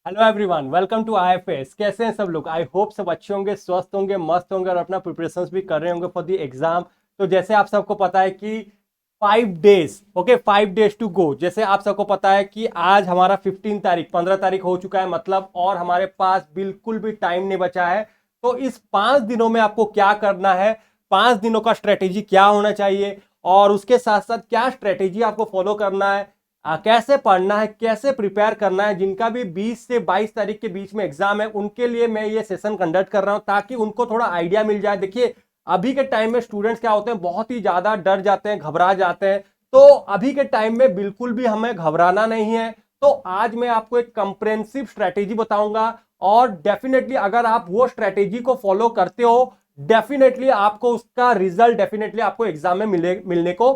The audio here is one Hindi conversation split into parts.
Hello everyone, welcome to IFS. कैसे हैं सब लोग? आई होप सब अच्छे होंगे, स्वस्थ होंगे, मस्त होंगे और अपना प्रिपरेशंस भी कर रहे होंगे फॉर द एग्जाम। तो जैसे आप सबको पता है कि 5 days, okay, 5 days to go. जैसे आप सबको पता है कि आज हमारा 15 तारीख, 15 तारीख हो चुका है, मतलब और हमारे पास बिल्कुल भी टाइम नहीं बचा है। तो इस 5 दिनों में आपको क्या करना है, 5 दिनों का स्ट्रेटेजी क्या होना चाहिए और उसके साथ साथ क्या स्ट्रेटेजी आपको फॉलो करना है, कैसे पढ़ना है, कैसे प्रिपेयर करना है। जिनका भी 20 से 22 तारीख के बीच में एग्जाम है उनके लिए मैं ये सेशन कंडक्ट कर रहा हूं ताकि उनको थोड़ा आइडिया मिल जाए। देखिए, अभी के टाइम में स्टूडेंट्स क्या होते हैं, बहुत ही ज्यादा डर जाते हैं, घबरा जाते हैं। तो अभी के टाइम में बिल्कुल भी हमें घबराना नहीं है। तो आज मैं आपको एक कंप्रेहेंसिव स्ट्रेटेजी बताऊंगा और डेफिनेटली अगर आप वो स्ट्रेटेजी को फॉलो करते हो, डेफिनेटली आपको उसका रिजल्ट डेफिनेटली आपको एग्जाम में मिलने को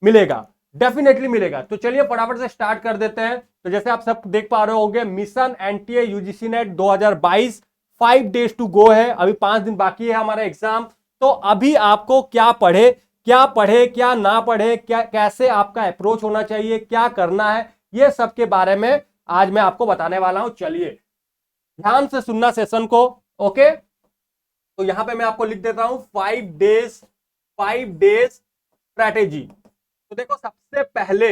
मिलेगा, डेफिनेटली मिलेगा। तो चलिए फटाफट से स्टार्ट कर देते हैं। तो जैसे आप सब देख पा रहे होंगे, mission NTA UGC NET 2022, 5 days to go है, अभी 5 दिन बाकी है हमारा एग्जाम। तो अभी आपको क्या पढ़े, क्या पढ़े, क्या ना पढ़े, क्या कैसे आपका अप्रोच होना चाहिए, क्या करना है, ये सब के बारे में आज मैं आपको बताने वाला हूं। चलिए ध्यान से सुनना सेशन को, ओके। तो यहां पे मैं आपको लिख देता हूं 5 डेज, 5 डेज स्ट्रैटेजी। तो देखो, सबसे पहले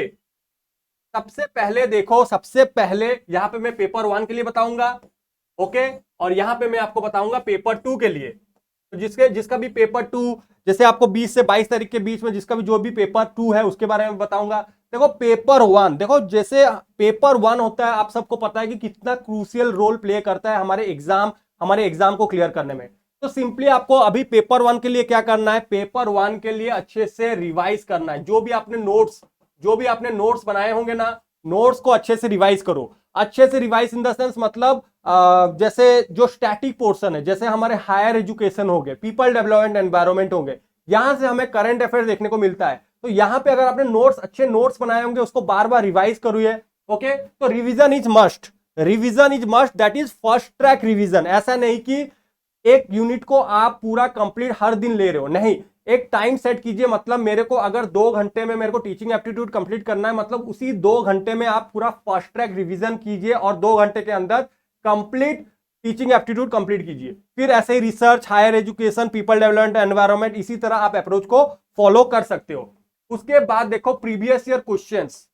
देखो, सबसे पहले यहां पे मैं पेपर 1 के लिए बताऊंगा, ओके। और यहां पे मैं आपको बताऊंगा पेपर 2 के लिए। तो जिसका भी पेपर 2, जैसे आपको 20 से 22 तारीख के बीच में जिसका भी जो भी पेपर 2 है उसके बारे में बताऊंगा। देखो पेपर 1, देखो जैसे पेपर 1 होता है, आप सबको पता है कि कितना क्रूशियल रोल प्ले करता है हमारे एग्जाम को क्लियर करने में। तो सिंपली आपको अभी पेपर 1 के लिए क्या करना है, पेपर 1 के लिए अच्छे से रिवाइज करना है। जो भी आपने नोट्स बनाए होंगे ना, नोट्स को अच्छे से रिवाइज करो। अच्छे से रिवाइज इन द सेंस मतलब जैसे जो स्टैटिक पोर्शन है, जैसे हमारे हायर एजुकेशन हो गए, पीपल डेवलपमेंट एनवायरमेंट होंगे, यहां से हमें करंट अफेयर्स देखने को मिलता है। तो यहां पे अगर आपने अच्छे नोट्स बनाए होंगे, उसको बार बार रिवाइज करिए, ओके। तो revision is must, revision is must, that is first track revision. ऐसा नहीं कि एक यूनिट को आप पूरा कंप्लीट हर दिन ले रहे हो, नहीं। एक टाइम सेट कीजिए, मतलब मेरे को अगर 2 घंटे में मेरे को टीचिंग एप्टीट्यूड कंप्लीट करना है, मतलब उसी 2 घंटे में आप पूरा फास्ट ट्रैक रिवीजन कीजिए और 2 घंटे के अंदर कंप्लीट टीचिंग एप्टीट्यूड कंप्लीट कीजिए। फिर ऐसे ही research, higher education, people development environment, इसी तरह आप अप्रोच को फॉलो कर सकते हो। उसके बाद देखो प्रीवियस ईयर क्वेश्चंस।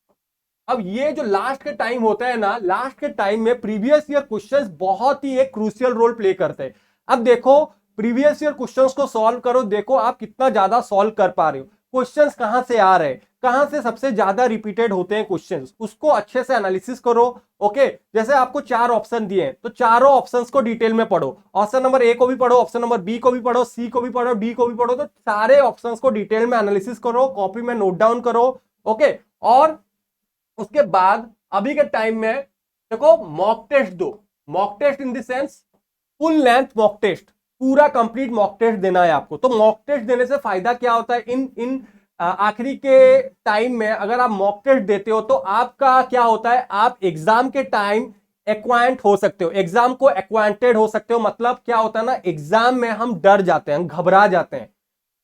अब ये जो लास्ट के टाइम होता है ना, लास्ट के टाइम में प्रीवियस ईयर क्वेश्चंस बहुत ही एक क्रूशियल रोल प्ले करते हैं। अब देखो, प्रीवियस ईयर क्वेश्चंस को सॉल्व करो, देखो आप कितना ज्यादा सॉल्व कर पा रहे हो। क्वेश्चंस कहां से आ रहे हैं, कहां से सबसे ज्यादा रिपीटेड होते हैं क्वेश्चंस, उसको अच्छे से एनालिसिस करो, ओके। जैसे आपको 4 ऑप्शन दिए हैं, तो चारों ऑप्शंस को डिटेल में पढ़ो। ऑप्शन नंबर ए को भी पढ़ो, ऑप्शन नंबर बी को भी पढ़ो, सी को भी पढ़ो, डी को भी पढ़ो। तो सारे ऑप्शंस को डिटेल में एनालिसिस करो, कॉपी में नोट डाउन करो, ओके। और उसके बाद अभी के टाइम में देखो मॉक टेस्ट दो। Mock test in the sense full length mock test, पूरा कंप्लीट मॉक टेस्ट देना है आपको। तो मॉक टेस्ट देने से फायदा क्या होता है, इन इन आखिरी के टाइम में अगर आप मॉक टेस्ट देते हो तो आपका क्या होता है, आप एग्जाम के टाइम एक्वांट हो सकते हो, एग्जाम को एक्वांटेड हो सकते हो। मतलब क्या होता है ना, एग्जाम में हम डर जाते हैं, घबरा जाते हैं,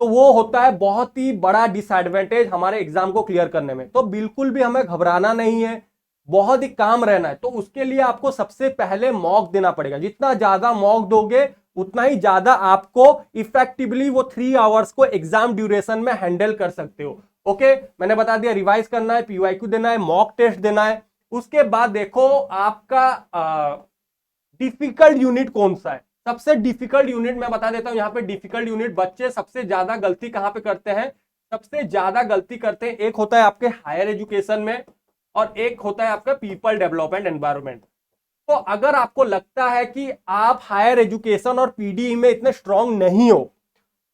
तो वो होता है बहुत ही बड़ा डिसएडवांटेज हमारे एग्जाम को क्लियर करने में। तो बिल्कुल भी हमें घबराना नहीं है, बहुत ही काम रहना है। तो उसके लिए आपको सबसे पहले मॉक देना पड़ेगा। जितना ज्यादा मॉक दोगे उतना ही ज्यादा आपको इफेक्टिवली वो 3 आवर्स को एग्जाम ड्यूरेशन में हैंडल कर सकते हो, ओके। मैंने बता दिया, रिवाइज करना है, पीवाईक्यू देना है, मॉक टेस्ट देना है। उसके बाद देखो आपका डिफिकल्ट यूनिट कौन सा है। सबसे डिफिकल्ट यूनिट मैं बता देता हूं। यहां पे डिफिकल्ट यूनिट बच्चे सबसे ज्यादा गलती कहां पे करते हैं, सबसे ज्यादा गलती करते हैं, एक होता है आपके हायर एजुकेशन में और एक होता है आपका पीपल डेवलपमेंट एनवायरमेंट। तो अगर आपको लगता है कि आप हायर एजुकेशन और पीडीई में इतने स्ट्रांग नहीं हो,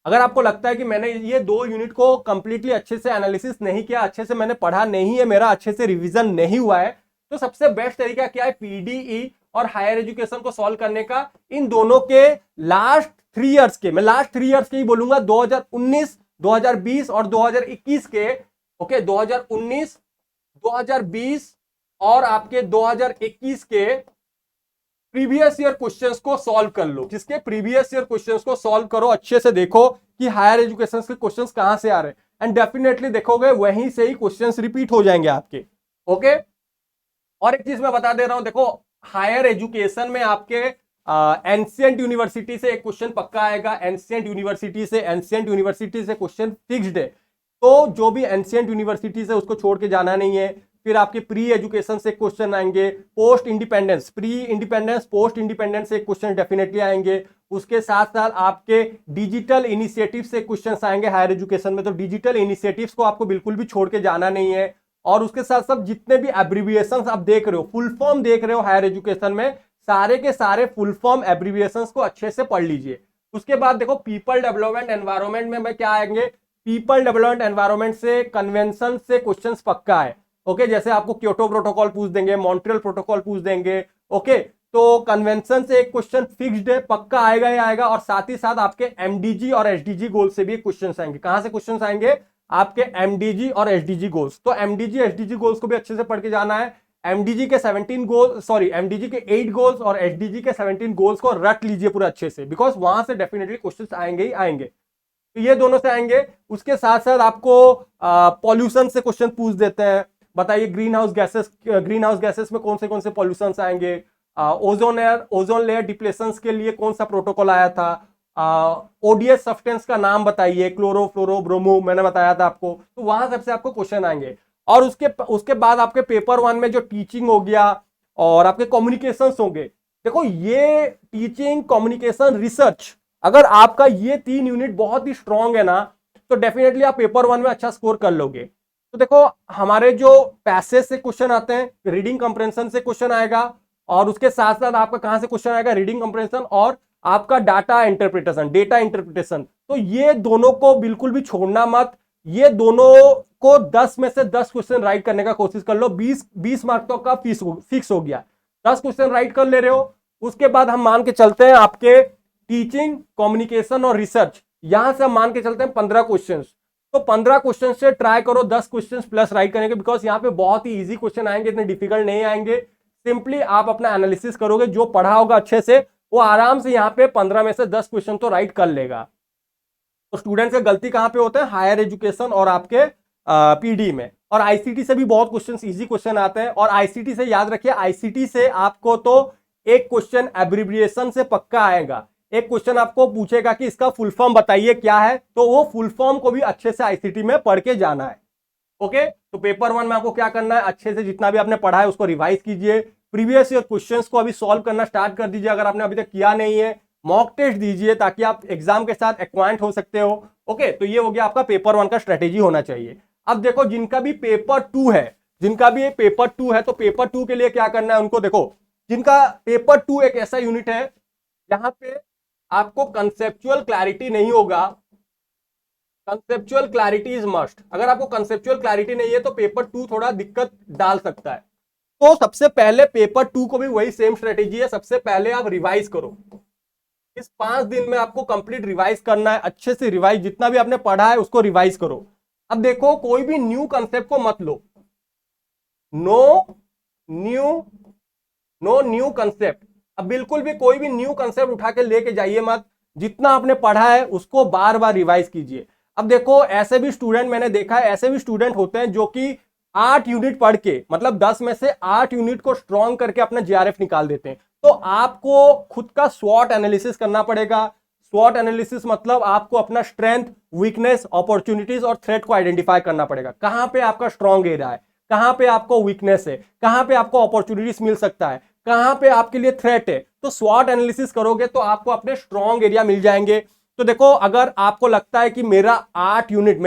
अगर आपको लगता है कि मैंने ये 2 यूनिट को कंप्लीटली अच्छे से एनालिसिस नहीं किया, अच्छे से मैंने पढ़ा नहीं है, मेरा अच्छे से रिवीजन नहीं हुआ है, तो सबसे बेस्ट तरीका क्या है, पीडीई और हायर एजुकेशन को सॉल्व करने का। इन दोनों के लास्ट 3 इयर्स के, मैं लास्ट 3 इयर्स के ही बोलूंगा, 2019, 2020 और 2021 के, ओके। 2019, 2020 और आपके 2021 के प्रीवियस ईयर क्वेश्चंस को सॉल्व कर लो। जिसके प्रीवियस ईयर क्वेश्चंस को सॉल्व करो, अच्छे से देखो कि हायर एजुकेशन के क्वेश्चंस कहां से आ रहे हैं, एंड डेफिनेटली देखोगे वहीं से ही क्वेश्चंस रिपीट हो जाएंगे आपके, ओके। और एक चीज मैं बता दे रहा हूं, देखो हायर एजुकेशन में आपके एंशियंट यूनिवर्सिटी से एक क्वेश्चन पक्का आएगा, एंशियंट यूनिवर्सिटी से क्वेश्चन फिक्स्ड है। तो जो भी एंशियंट यूनिवर्सिटी से उसको छोड़ के जाना नहीं है। फिर आपके प्री एजुकेशन से क्वेश्चन आएंगे, post independence, pre independence, post independence से क्वेश्चन डेफिनेटली आएंगे। उसके साथ साथ आपके डिजिटल इनिशिएटिव से क्वेश्चंस आएंगे हायर एजुकेशन में, तो डिजिटल इनिशिएटिव्स को आपको बिल्कुल भी छोड़ के जाना नहीं है। और उसके साथ साथ जितने भी एब्रिविएशंस आप देख रहे हो, फुल फॉर्म देख रहे हो हायर एजुकेशन में, सारे के सारे फुल फॉर्म एब्रिविएशंस को अच्छे से पढ़ लीजिए। उसके बाद देखो पीपल डेवलपमेंट एनवायरनमेंट में क्या आएंगे, पीपल डेवलपमेंट एनवायरनमेंट से कन्वेंशन से क्वेश्चंस पक्का है। ओके, जैसे आपको क्योटो प्रोटोकॉल पूछ देंगे, मॉन्ट्रियल प्रोटोकॉल पूछ देंगे। ओके, तो कन्वेंशन से एक क्वेश्चन फिक्स्ड है, पक्का आएगा ही आएगा। और साथ ही साथ आपके एमडीजी और एसडीजी गोल से भी क्वेश्चन आएंगे। कहां से क्वेश्चन आएंगे, आपके एमडीजी और एसडीजी गोल्स। तो एमडीजी एसडीजी गोल्स को भी अच्छे से पढ़ के जाना है। एमडीजी के 17 गोल, सॉरी एमडीजी के 8 गोल्स और एसडीजी के 17 गोल्स को रट लीजिए पूरा अच्छे से, बिकॉज वहां से डेफिनेटली क्वेश्चन आएंगे ही आएंगे। तो ये दोनों से आएंगे। उसके साथ साथ आपको पॉल्यूशन से क्वेश्चन पूछ देते हैं। बताइए ग्रीन हाउस गैसेस में कौन से पॉल्यूशन आएंगे। ओजोन लेयर डिप्लेशन के लिए कौन सा प्रोटोकॉल आया था। ओडीएस सब्सटेंस का नाम बताइए, क्लोरो फ्लोरो ब्रोमो, मैंने बताया था आपको। तो वहां सबसे आपको क्वेश्चन आएंगे। और उसके बाद आपके पेपर 1 में जो टीचिंग हो गया और आपके कम्युनिकेशंस होंगे। देखो ये टीचिंग, कम्युनिकेशन, रिसर्च, अगर आपका ये 3 यूनिट बहुत ही स्ट्रांग है ना, तो डेफिनेटली आप पेपर 1 में अच्छा स्कोर कर लोगे। तो देखो हमारे जो पैसेज से क्वेश्चन आते हैं, रीडिंग कंप्रेंशन से क्वेश्चन आएगा। और उसके साथ साथ आपका कहां से क्वेश्चन आएगा, रीडिंग कंप्रेंशन और आपका डेटा इंटरप्रिटेशन। तो ये दोनों को बिल्कुल भी छोड़ना मत। ये दोनों को 10 में से 10 क्वेश्चन राइट करने का कोशिश कर लो। 20 मार्क तो का फिक्स हो गया, 10 क्वेश्चन राइट कर ले रहे हो। उसके बाद हम मान के चलते हैं आपके टीचिंग, कम्युनिकेशन और रिसर्च, यहां से हम मान के चलते हैं 15 क्वेश्चन। तो 15 क्वेश्चन से ट्राई करो 10 क्वेश्चन प्लस राइट करने के, बिकॉज यहाँ पे बहुत ही इजी क्वेश्चन आएंगे, इतने डिफिकल्ट नहीं आएंगे। सिंपली आप अपना एनालिसिस करोगे, जो पढ़ा होगा अच्छे से वो आराम से यहाँ पे 15 में से 10 क्वेश्चन तो राइट कर लेगा। तो स्टूडेंट का गलती कहां पे होता है, हायर एजुकेशन और आपके पीडी में। और आईसीटी से भी बहुत क्वेश्चन, इजी क्वेश्चन आते हैं। और आईसीटी से याद रखिए, आईसीटी से आपको तो एक क्वेश्चन एब्रिविएशन से पक्का आएगा। एक क्वेश्चन आपको पूछेगा कि इसका फुल फॉर्म बताइए क्या है, तो वो फुल फॉर्म को भी अच्छे से आईसीटी में पढ़ के जाना है। ओके, तो पेपर 1 में आपको क्या करना है, अच्छे से जितना भी आपने पढ़ा है उसको रिवाइज कीजिए। प्रीवियस ईयर क्वेश्चंस को अभी सॉल्व करना स्टार्ट कर दीजिए, अगर आपने अभी तक किया नहीं है। मॉक टेस्ट दीजिए ताकि आप एग्जाम के साथ एक्वाइंट हो सकते हो। ओके, तो ये हो गया आपका पेपर 1 का स्ट्रेटेजी होना चाहिए। अब देखो जिनका भी पेपर 2 है, तो पेपर 2 के लिए क्या करना है उनको, देखो जिनका पेपर 2 एक ऐसा यूनिट है जहां पे आपको कंसेप्चुअल क्लैरिटी नहीं होगा। Conceptual clarity is must. अगर आपको कंसेप्चुअल क्लैरिटी नहीं है तो पेपर 2 थोड़ा दिक्कत डाल सकता है। तो सबसे पहले पेपर 2 को भी वही सेम स्ट्रेटेजी है, सबसे पहले आप रिवाइज करो। इस 5 दिन में आपको कंप्लीट रिवाइज करना है, अच्छे से रिवाइज, जितना भी आपने पढ़ा है उसको रिवाइज करो। अब देखो कोई भी न्यू कंसेप्ट को मत लो, नो न्यू कंसेप्ट। अब बिल्कुल भी कोई भी न्यू कंसेप्ट उठा के लेके जाइए मत। जितना आपने पढ़ा है उसको बार बार रिवाइज कीजिए। अब देखो ऐसे भी स्टूडेंट मैंने देखा है, ऐसे भी स्टूडेंट होते हैं जो कि 8 यूनिट पढ़ के, मतलब 10 में से 8 यूनिट को स्ट्रॉन्ग करके अपना जीआरएफ निकाल देते हैं। तो आपको खुद का स्वॉट एनालिसिस करना पड़ेगा। स्वॉट एनालिसिस मतलब आपको अपना स्ट्रेंथ, वीकनेस, अपॉर्चुनिटीज और थ्रेट को आइडेंटिफाई करना पड़ेगा। कहां पे आपका स्ट्रॉन्ग एरिया है, कहां पे आपको वीकनेस है, कहां पे आपको अपॉर्चुनिटीज मिल सकता है, कहां पे आपके लिए थ्रेट है। तो स्वॉट एनालिसिस करोगे तो आपको अपने स्ट्रॉन्ग एरिया मिल जाएंगे। तो देखो अगर आपको लगता है कि मेरा 4 यूनिट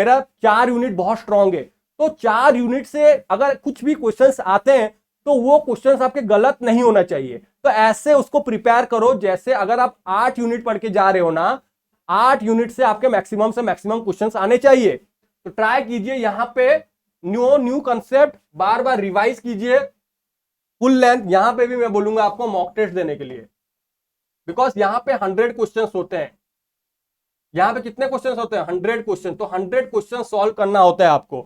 बहुत स्ट्रॉन्ग है, तो 4 यूनिट से अगर कुछ भी क्वेश्चंस आते हैं तो वो क्वेश्चंस आपके गलत नहीं होना चाहिए। तो ऐसे उसको प्रिपेयर करो, जैसे अगर आप 8 यूनिट पढ़ के जा रहे हो ना, 8 यूनिट से आपके मैक्सिमम से मैक्सिमम क्वेश्चंस आने चाहिए। तो ट्राई कीजिए यहां पे न्यू कंसेप्ट बार बार रिवाइज कीजिए। फुल लेंथ यहां पे भी मैं बोलूंगा आपको मॉक टेस्ट देने के लिए, बिकॉज यहां पे 100 क्वेश्चंस होते हैं। यहां पे कितने क्वेश्चंस होते हैं, 100 क्वेश्चन। तो 100 क्वेश्चन सॉल्व करना होता है आपको,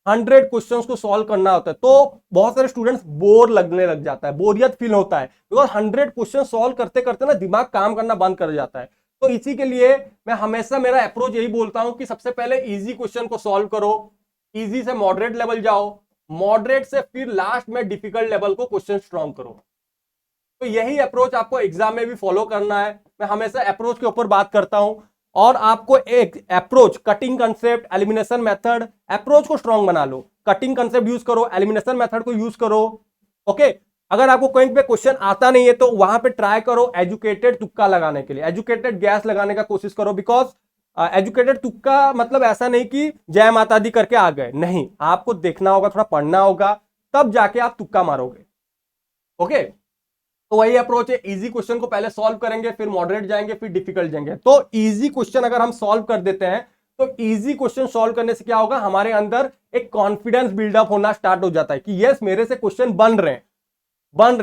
100 क्वेश्चंस को सॉल्व करना होता है। तो बहुत सारे स्टूडेंट्स बोर लगने लग जाता है, बोरियत फील होता है, बिकॉज 100 क्वेश्चन सॉल्व करते करते ना दिमाग काम करना बंद कर जाता है। तो इसी के लिए मैं हमेशा मेरा अप्रोच यही बोलता हूं कि सबसे पहले इजी क्वेश्चन को सॉल्व करो, इजी से मॉडरेट लेवल जाओ, मॉडरेट से फिर लास्ट में डिफिकल्ट लेवल को क्वेश्चन स्ट्रॉन्ग करो। तो यही अप्रोच आपको एग्जाम में भी फॉलो करना है। मैं हमेशा अप्रोच के ऊपर बात करता हूं, और आपको एक approach, cutting concept, elimination method, approach को स्ट्रांग बना लो। कटिंग कंसेप्ट यूज करो, एलिमिनेशन मेथड को यूज करो। ओके, अगर आपको कहीं पे क्वेश्चन आता नहीं है तो वहां पे ट्राई करो एजुकेटेड तुक्का लगाने के लिए, एजुकेटेड गैस लगाने का कोशिश करो। बिकॉज एजुकेटेड तुक्का मतलब ऐसा नहीं कि जय माता दी करके आ गए, नहीं, आपको देखना होगा, थोड़ा पढ़ना होगा, तब जाके आप तुक्का मारोगे। ओके, तो वही अप्रोच है, इजी क्वेश्चन को पहले सॉल्व करेंगे, फिर मॉडरेट जाएंगे, फिर डिफिकल्ट जाएंगे। तो इजी क्वेश्चन अगर हम सॉल्व कर देते हैं, तो इजी क्वेश्चन सॉल्व करने से क्या होगा, हमारे अंदर एक कॉन्फिडेंस बिल्डअप होना स्टार्ट हो जाता है कि यस, मेरे से क्वेश्चन बन रहे हैं।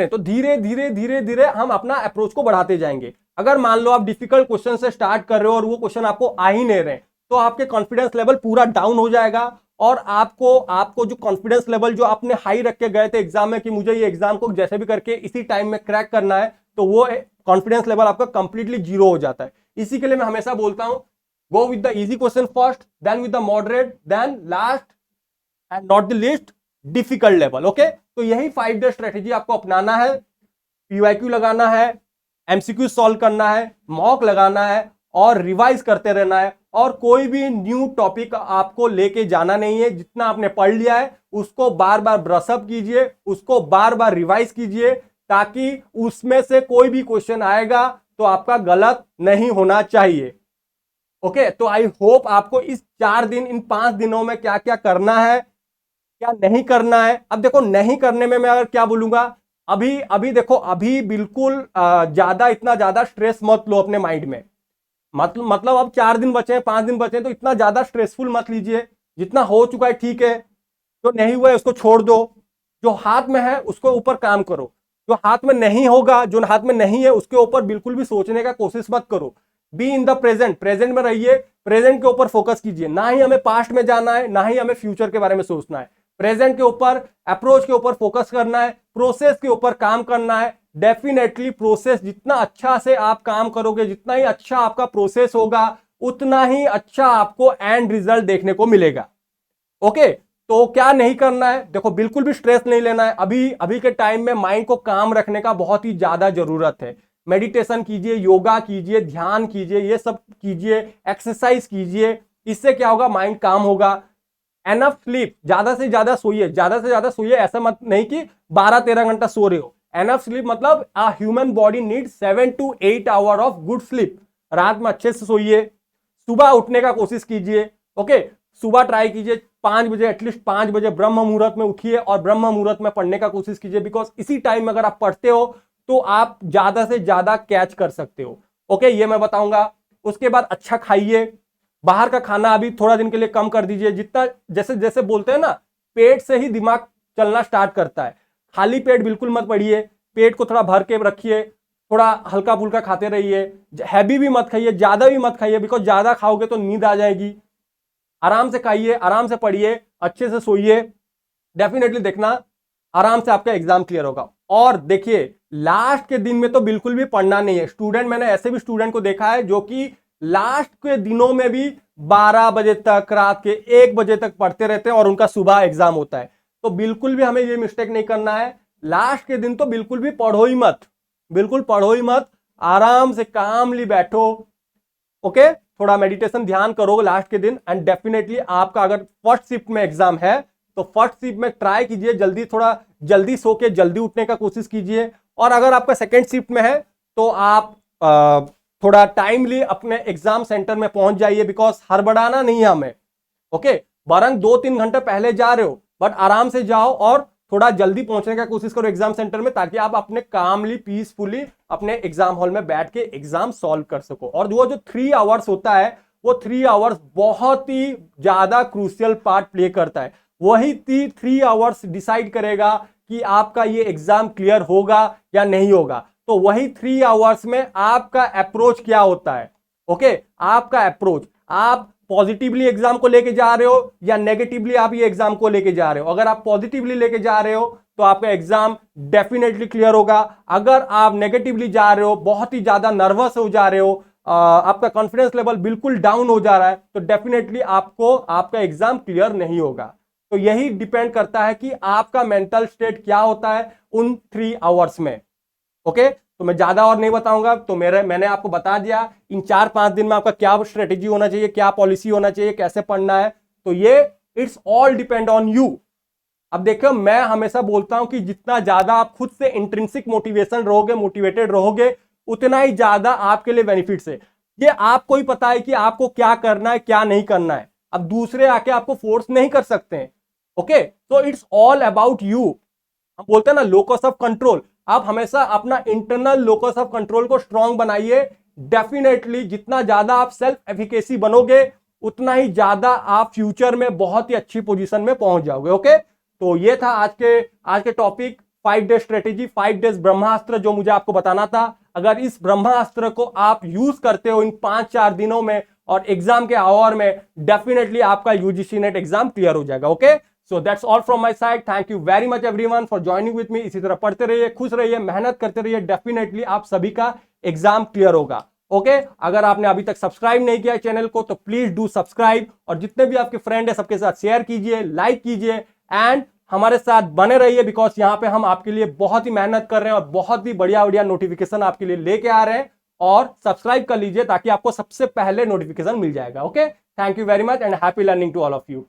तो धीरे धीरे धीरे धीरे हम अपना अप्रोच को बढ़ाते जाएंगे। अगर मान लो आप डिफिकल्ट क्वेश्चन से स्टार्ट कर रहे हो और वो क्वेश्चन आपको आ ही नहीं रहे, तो आपके कॉन्फिडेंस लेवल पूरा डाउन हो जाएगा, और आपको जो कॉन्फिडेंस लेवल जो आपने हाई रख के गए थे एग्जाम में कि मुझे ये एग्जाम को जैसे भी करके इसी टाइम में क्रैक करना है, तो वो कॉन्फिडेंस लेवल आपका कंप्लीटली जीरो हो जाता है। इसी के लिए मैं हमेशा बोलता हूं, go with the easy question first, then with the moderate, then last and not the least difficult level. Okay, तो यही 5 डे स्ट्रेटेजी आपको अपनाना है। पीवाईक्यू लगाना है, एमसीक्यू सॉल्व करना है, मॉक लगाना है, और रिवाइज करते रहना है। और कोई भी न्यू टॉपिक आपको लेके जाना नहीं है। जितना आपने पढ़ लिया है उसको बार बार ब्रशअप कीजिए, उसको बार बार रिवाइज कीजिए, ताकि उसमें से कोई भी क्वेश्चन आएगा तो आपका गलत नहीं होना चाहिए। ओके, तो आई होप आपको इस 4 दिन, इन 5 दिनों में क्या क्या करना है, क्या नहीं करना है। अब देखो, नहीं करने में मैं अगर क्या बोलूंगा, अभी अभी देखो, अभी बिल्कुल इतना ज्यादा स्ट्रेस मत लो अपने माइंड में। मतलब अब 4 दिन बचे हैं, 5 दिन बचे हैं, तो इतना ज्यादा स्ट्रेसफुल मत लीजिए। जितना हो चुका है ठीक है, जो नहीं हुआ है उसको छोड़ दो, जो हाथ में है उसको ऊपर काम करो। जो हाथ में नहीं होगा, जो हाथ में नहीं है उसके ऊपर बिल्कुल भी सोचने का कोशिश मत करो। Be in the present, present में रहिए, प्रेजेंट के ऊपर फोकस कीजिए। ना ही हमें पास्ट में जाना है, ना ही हमें फ्यूचर के बारे में सोचना है। प्रेजेंट के ऊपर, अप्रोच के ऊपर फोकस करना है, प्रोसेस के ऊपर काम करना है। डेफिनेटली प्रोसेस जितना अच्छा से आप काम करोगे, जितना ही अच्छा आपका प्रोसेस होगा, उतना ही अच्छा आपको एंड रिजल्ट देखने को मिलेगा। ओके, तो क्या नहीं करना है, देखो, बिल्कुल भी स्ट्रेस नहीं लेना है। अभी अभी के टाइम में माइंड को काम रखने का बहुत ही ज्यादा जरूरत है। मेडिटेशन कीजिए, योगा कीजिए, ध्यान कीजिए, ये सब कीजिए, एक्सरसाइज कीजिए। इससे क्या होगा, माइंड काम होगा। एनफ स्लीप, ज्यादा से ज्यादा सोइए, ज्यादा से ज्यादा सोइए। ऐसा मत नहीं कि 12-13 घंटा सो रहे हो। एनफ स्लीप मतलब a human body need 7 to 8 hour of good sleep. रात में अच्छे से सोइए, सुबह उठने का कोशिश कीजिए। ओके, सुबह ट्राई कीजिए 5 बजे, एटलीस्ट 5 बजे ब्रह्म मुहूर्त में उठिए और ब्रह्म मुहूर्त में पढ़ने का कोशिश कीजिए। बिकॉज इसी टाइम में अगर आप पढ़ते हो तो आप ज्यादा से ज्यादा कैच कर सकते हो। ओके, ये मैं बताऊंगा। उसके बाद अच्छा खाइए, बाहर का खाना अभी थोड़ा दिन के लिए कम कर दीजिए। जितना, जैसे जैसे बोलते हैं ना, पेट से ही दिमाग चलना स्टार्ट करता है। खाली पेट बिल्कुल मत पड़िए, पेट को थोड़ा भर के रखिए, थोड़ा हल्का फुल्का खाते रहिए। हैवी भी मत खाइए, ज्यादा भी मत खाइए, बिकॉज ज्यादा खाओगे तो नींद आ जाएगी। आराम से खाइए, आराम से पढ़िए, अच्छे से सोइए। डेफिनेटली देखना, आराम से आपका एग्जाम क्लियर होगा। और देखिए, लास्ट के दिन में तो बिल्कुल भी पढ़ना नहीं है। स्टूडेंट, मैंने ऐसे भी स्टूडेंट को देखा है जो कि लास्ट के दिनों में भी 12 बजे तक, रात के 1 बजे तक पढ़ते रहते हैं और उनका सुबह एग्जाम होता है। तो बिल्कुल भी हमें ये मिस्टेक नहीं करना है। लास्ट के दिन तो बिल्कुल भी पढ़ो ही मत, बिल्कुल पढ़ो ही मत। आराम से कामली बैठो। ओके, थोड़ा मेडिटेशन, ध्यान करो लास्ट के दिन। एंड डेफिनेटली आपका अगर फर्स्ट शिफ्ट में एग्जाम है तो फर्स्ट शिफ्ट में ट्राई कीजिए, जल्दी, थोड़ा जल्दी सो के जल्दी उठने का कोशिश कीजिए। और अगर आपका सेकेंड शिफ्ट में है तो आप थोड़ा टाइमली अपने एग्जाम सेंटर में पहुंच जाइए। बिकॉज हड़बड़ाना नहीं है हमें। ओके, बरंग 2-3 घंटे पहले जा रहे हो, बट आराम से जाओ और थोड़ा जल्दी पहुंचने का कोशिश करो एग्जाम सेंटर में, ताकि आप अपने कामली, पीसफुली अपने एग्जाम हॉल में बैठ के एग्जाम सॉल्व कर सको। और वो जो 3 आवर्स होता है, वो 3 आवर्स बहुत ही ज्यादा क्रूशियल पार्ट प्ले करता है। वही 3 आवर्स डिसाइड करेगा कि आपका ये एग्जाम क्लियर होगा या नहीं होगा। तो वही 3 आवर्स में आपका अप्रोच क्या होता है। ओके, आपका अप्रोच, आप पॉजिटिवली एग्जाम को लेके जा रहे हो या नेगेटिवली आप ये एग्जाम को लेके जा रहे हो। अगर आप पॉजिटिवली लेके जा रहे हो तो आपका एग्जाम डेफिनेटली क्लियर होगा। अगर आप नेगेटिवली जा रहे हो, बहुत ही ज्यादा नर्वस हो जा रहे हो, आपका कॉन्फिडेंस लेवल बिल्कुल डाउन हो जा रहा है, तो डेफिनेटली आपको आपका एग्जाम क्लियर नहीं होगा। तो यही डिपेंड करता है कि आपका मेंटल स्टेट क्या होता है उन 3 आवर्स में। ओके, तो मैं ज्यादा और नहीं बताऊंगा, तो मैंने आपको बता दिया इन 4-5 दिन में आपका क्या स्ट्रेटेजी होना चाहिए, क्या पॉलिसी होना चाहिए, कैसे पढ़ना है। तो ये it's all depend on you. अब देखो, मैं हमेशा बोलता हूं कि जितना ज्यादा आप खुद से इंट्रिंसिक मोटिवेशन रहोगे, मोटिवेटेड रहोगे, उतना ही ज्यादा आपके लिए बेनिफिट्स है। ये आपको ही पता है कि आपको क्या करना है, क्या नहीं करना है। अब दूसरे आके आपको फोर्स नहीं कर सकते हैं। ओके, तो इट्स ऑल अबाउट यू। हम बोलते हैं ना लोकस ऑफ कंट्रोल, आप हमेशा अपना इंटरनल लोकस ऑफ कंट्रोल को स्ट्रांग बनाइए। डेफिनेटली जितना ज्यादा आप सेल्फ एफिकेसी बनोगे, उतना ही ज्यादा आप फ्यूचर में बहुत ही अच्छी पोजीशन में पहुंच जाओगे। ओके, तो ये था आज के टॉपिक 5 डे स्ट्रेटेजी, 5 डेज ब्रह्मास्त्र, जो मुझे आपको बताना था। अगर इस ब्रह्मास्त्र को आप यूज करते हो इन 5-4 दिनों में और एग्जाम के आवर में, डेफिनेटली आपका यूजीसी नेट एग्जाम क्लियर हो जाएगा। Okay, so that's all from my side. Thank you very much everyone for joining with me. इसी तरह पढ़ते रहिए, खुश रहिए, मेहनत करते रहिए, डेफिनेटली आप सभी का एग्जाम क्लियर होगा। ओके, अगर आपने अभी तक सब्सक्राइब नहीं किया है चैनल को, तो प्लीज डू सब्सक्राइब, और जितने भी आपके फ्रेंड है सबके साथ शेयर कीजिए, लाइक कीजिए, एंड हमारे साथ बने रहिए, बिकॉज यहाँ पे हम आपके लिए बहुत ही मेहनत कर रहे हैं और बहुत ही बढ़िया बढ़िया नोटिफिकेशन आपके लिए लेके आ रहे हैं। और सब्सक्राइब कर लीजिए ताकि आपको सबसे पहले नोटिफिकेशन मिल जाएगा। Okay, thank you very much and happy learning to all of you.